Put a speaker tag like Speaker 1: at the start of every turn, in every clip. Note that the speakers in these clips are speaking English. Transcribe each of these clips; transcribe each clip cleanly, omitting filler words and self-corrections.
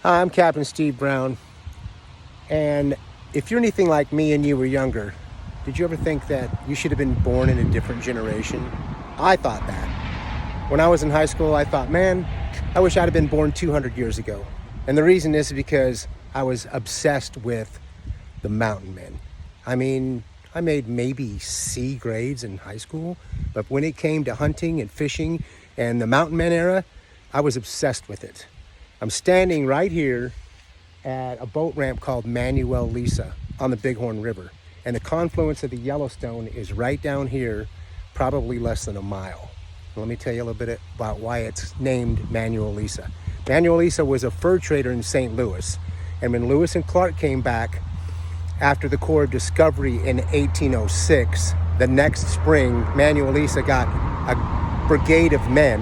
Speaker 1: Hi, I'm Captain Steve Brown, and if you're anything like me and you were younger, did you ever think that you should have been born in a different generation? I thought that. When I was in high school, I thought, man, I wish I'd have been born 200 years ago. And the reason is because I was obsessed with the mountain men. I mean, I made maybe C grades in high school, but when it came to hunting and fishing and the mountain men era, I was obsessed with it. I'm standing right here at a boat ramp called Manuel Lisa on the Bighorn River. And the confluence of the Yellowstone is right down here, probably less than a mile. Let me tell you a little bit about why it's named Manuel Lisa. Manuel Lisa was a fur trader in St. Louis. And when Lewis and Clark came back after the Corps of Discovery in 1806, the next spring, Manuel Lisa got a brigade of men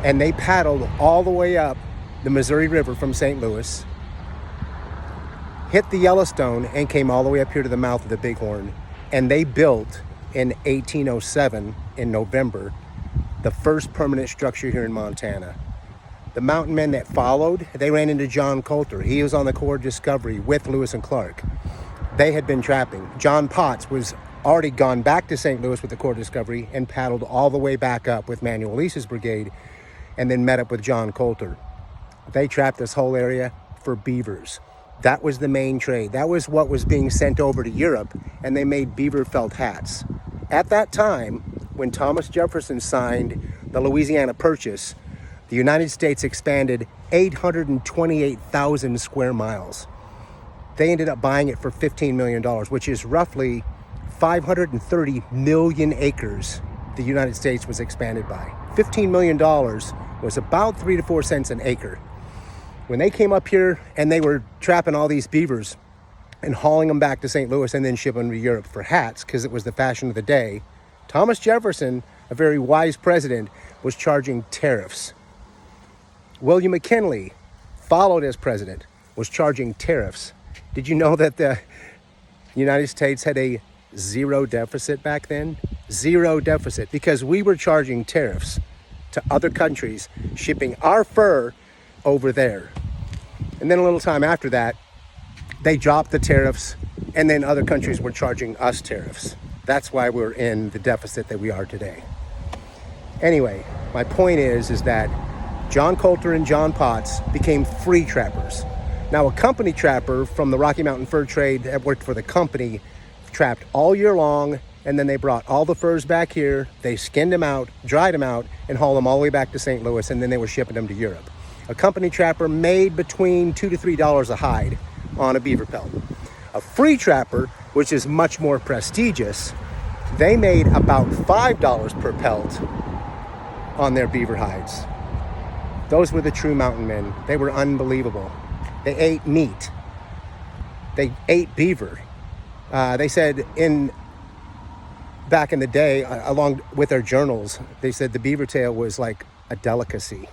Speaker 1: and they paddled all the way up the Missouri River from St. Louis, hit the Yellowstone, and came all the way up here to the mouth of the Bighorn. And they built in 1807, in November, the first permanent structure here in Montana. The mountain men that followed, they ran into John Coulter. He was on the Corps of Discovery with Lewis and Clark. They had been trapping. John Potts was already gone back to St. Louis with the Corps of Discovery and paddled all the way back up with Manuel Lisa's brigade and then met up with John Coulter. They trapped this whole area for beavers. That was the main trade. That was what was being sent over to Europe, and they made beaver felt hats. At that time, when Thomas Jefferson signed the Louisiana Purchase, the United States expanded 828,000 square miles. They ended up buying it for $15 million, which is roughly 530 million acres the United States was expanded by. $15 million was about 3 to 4 cents an acre. When they came up here and they were trapping all these beavers and hauling them back to St. Louis and then shipping them to Europe for hats because it was the fashion of the day, Thomas Jefferson, a very wise president, was charging tariffs. William McKinley, followed as president, was charging tariffs. Did you know that the United States had a zero deficit back then? Zero deficit, because we were charging tariffs to other countries, shipping our fur over there. And then a little time after that, they dropped the tariffs, and then other countries were charging us tariffs. That's why we're in the deficit that we are today. Anyway, my point is that John Coulter and John Potts became free trappers. Now, a company trapper from the Rocky Mountain Fur Trade that worked for the company trapped all year long, and then they brought all the furs back here, they skinned them out, dried them out, and hauled them all the way back to St. Louis, and then they were shipping them to Europe. A company trapper made between $2 to $3 a hide on a beaver pelt. A free trapper, which is much more prestigious, they made about $5 per pelt on their beaver hides. Those were the true mountain men. They were unbelievable. They ate meat. They ate beaver. They said back in the day, along with their journals, they said the beaver tail was like a delicacy.